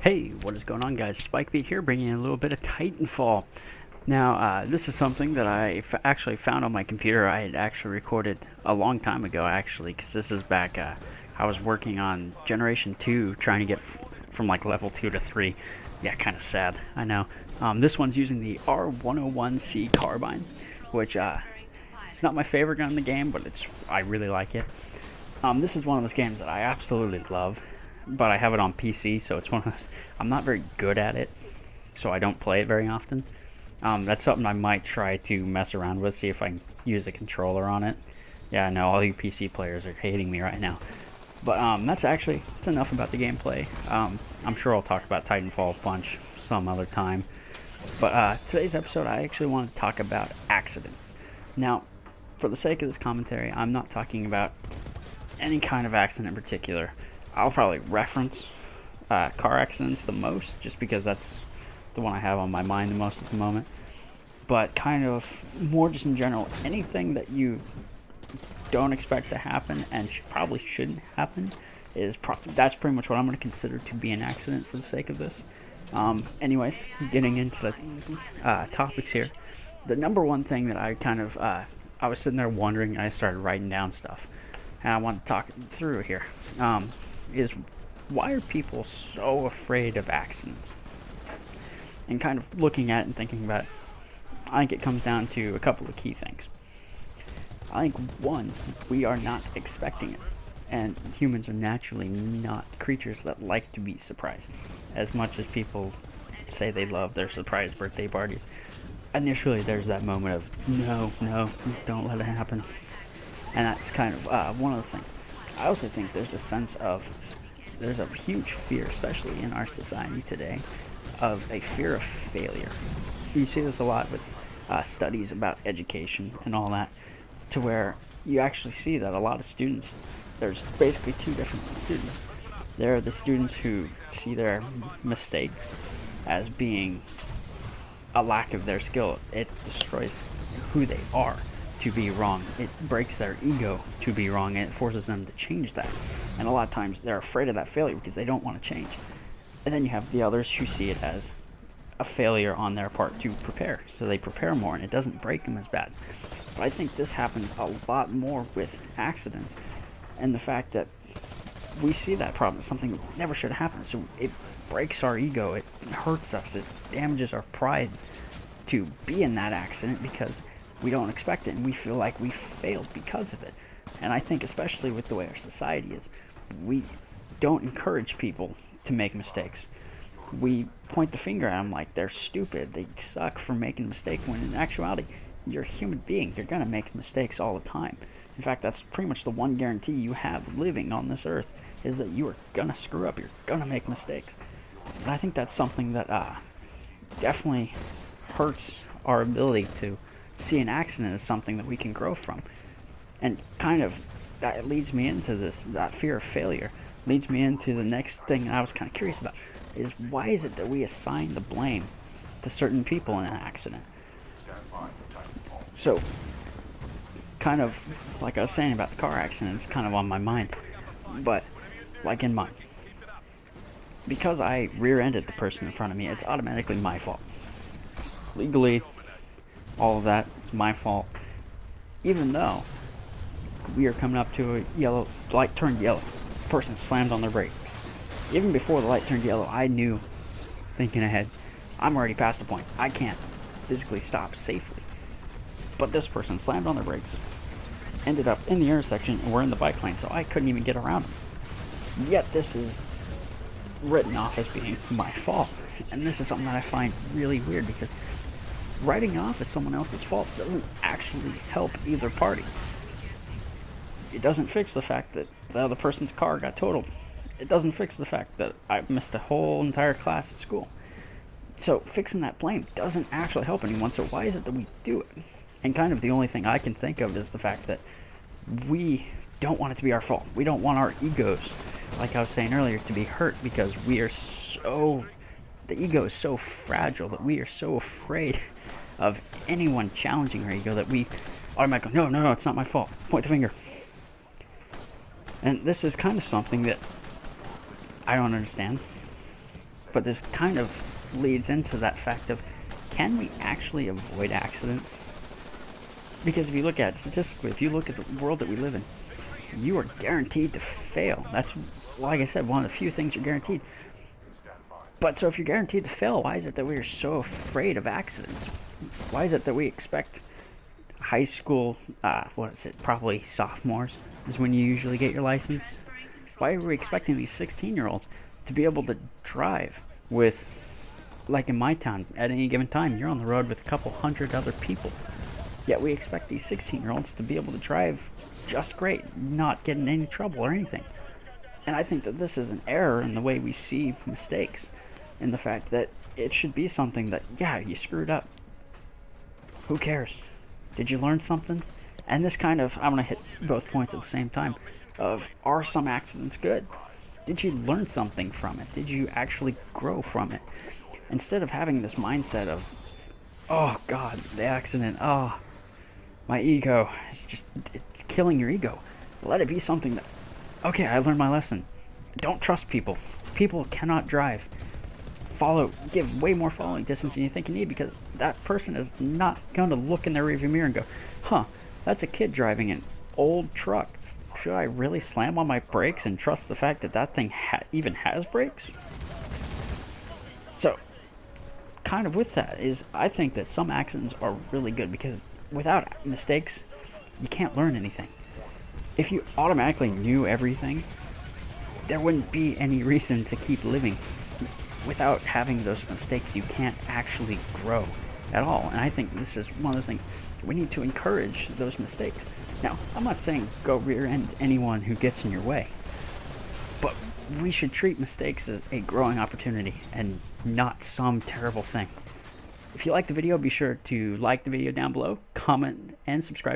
Hey, what is going on, guys? Spikebeat here, bringing in a little bit of Titanfall. Now, this is something that actually found on my computer. I had actually recorded a long time ago, actually, because this is back. I was working on Generation 2, trying to get from like level 2 to 3. Yeah, kind of sad, I know. This one's using the R101C carbine, which it's not my favorite gun in the game, but I really like it. This is one of those games that I absolutely love, but I have it on PC, so it's one of those. I'm not very good at it, so I don't play it very often. That's something I might try to mess around with, see if I can use a controller on it. Yeah, I know all you PC players are hating me right now, but that's enough about the gameplay. I'm sure I'll talk about Titanfall a bunch some other time, but today's episode I actually want to talk about accidents. Now, for the sake of this commentary, I'm not talking about any kind of accident in particular. I'll probably reference car accidents the most, just because that's the one I have on my mind the most at the moment. But kind of more just in general, anything that you don't expect to happen and probably shouldn't happen that's pretty much what I'm going to consider to be an accident for the sake of this. Anyways, getting into the topics here. The number one thing that I was sitting there wondering, and I started writing down stuff, and I want to talk through here, is why are people so afraid of accidents? And kind of looking at it and thinking about it, I think it comes down to a couple of key things. I think, one, we are not expecting it. And humans are naturally not creatures that like to be surprised. As much as people say they love their surprise birthday parties, initially there's that moment of, no, don't let it happen. And that's kind of one of the things. I also think there's a huge fear, especially in our society today, of a fear of failure. You see this a lot with studies about education and all that, to where you actually see that a lot of students, there's basically two different students. There are the students who see their mistakes as being a lack of their skill. It destroys who they are to be wrong. It breaks their ego to be wrong, and it forces them to change that. And a lot of times they're afraid of that failure because they don't want to change. And then you have the others who see it as a failure on their part to prepare. So they prepare more and it doesn't break them as bad. But I think this happens a lot more with accidents, and the fact that we see that problem as something that never should happen. So it breaks our ego, it hurts us, it damages our pride to be in that accident because we don't expect it and we feel like we failed because of it. And I think especially with the way our society is, we don't encourage people to make mistakes. We point the finger at them like they're stupid, they suck for making a mistake, when in actuality, you're a human being. You're going to make mistakes all the time. In fact, that's pretty much the one guarantee you have living on this earth, is that you are going to screw up. You're going to make mistakes. And I think that's something that definitely hurts our ability to see an accident as something that we can grow from. And kind of that leads me into that fear of failure, leads me into the next thing I was kind of curious about, is why is it that we assign the blame to certain people in an accident? So, kind of like I was saying about the car accident, it's kind of on my mind, but like in mine, because I rear-ended the person in front of me, it's automatically my fault. Legally, all of that, it's my fault. Even though we are coming up to a light turned yellow, the person slammed on their brakes. Even before the light turned yellow, I knew, thinking ahead, I'm already past the point. I can't physically stop safely. But this person slammed on their brakes, ended up in the intersection, and we're in the bike lane, so I couldn't even get around them. Yet this is written off as being my fault. And this is something that I find really weird, because writing it off as someone else's fault doesn't actually help either party. It doesn't fix the fact that the other person's car got totaled. It doesn't fix the fact that I missed a whole entire class at school. So fixing that blame doesn't actually help anyone, so why is it that we do it? And kind of the only thing I can think of is the fact that we don't want it to be our fault. We don't want our egos, like I was saying earlier, to be hurt, because the ego is so fragile that we are so afraid of anyone challenging our ego that we automatically, no, it's not my fault. Point the finger. And this is kind of something that I don't understand. But this kind of leads into that fact of, can we actually avoid accidents? Because if you look at it statistically, if you look at the world that we live in, you are guaranteed to fail. That's, like I said, one of the few things you're guaranteed. But so if you're guaranteed to fail, why is it that we are so afraid of accidents? Why is it that we expect high school, probably sophomores is when you usually get your license? Why are we expecting these 16-year-olds to be able to drive with, like in my town, at any given time, you're on the road with a couple hundred other people. Yet we expect these 16-year-olds to be able to drive just great, not get in any trouble or anything. And I think that this is an error in the way we see mistakes, in the fact that it should be something that, yeah, you screwed up. Who cares? Did you learn something? And this kind of, I'm going to hit both points at the same time, of, are some accidents good? Did you learn something from it? Did you actually grow from it? Instead of having this mindset of, oh God, the accident, oh, my ego, it's killing your ego. Let it be something that, okay, I learned my lesson. Don't trust people. People cannot drive. Give way more following distance than you think you need, because that person is not going to look in their rearview mirror and go, huh, that's a kid driving an old truck. Should I really slam on my brakes and trust the fact that that thing even has brakes? So, kind of with that is, I think that some accidents are really good, because without mistakes, you can't learn anything. If you automatically knew everything, there wouldn't be any reason to keep living. Without having those mistakes, you can't actually grow at all. And I think this is one of those things, we need to encourage those mistakes. Now, I'm not saying go rear-end anyone who gets in your way, but we should treat mistakes as a growing opportunity and not some terrible thing. If you like the video, be sure to like the video down below, comment, and subscribe.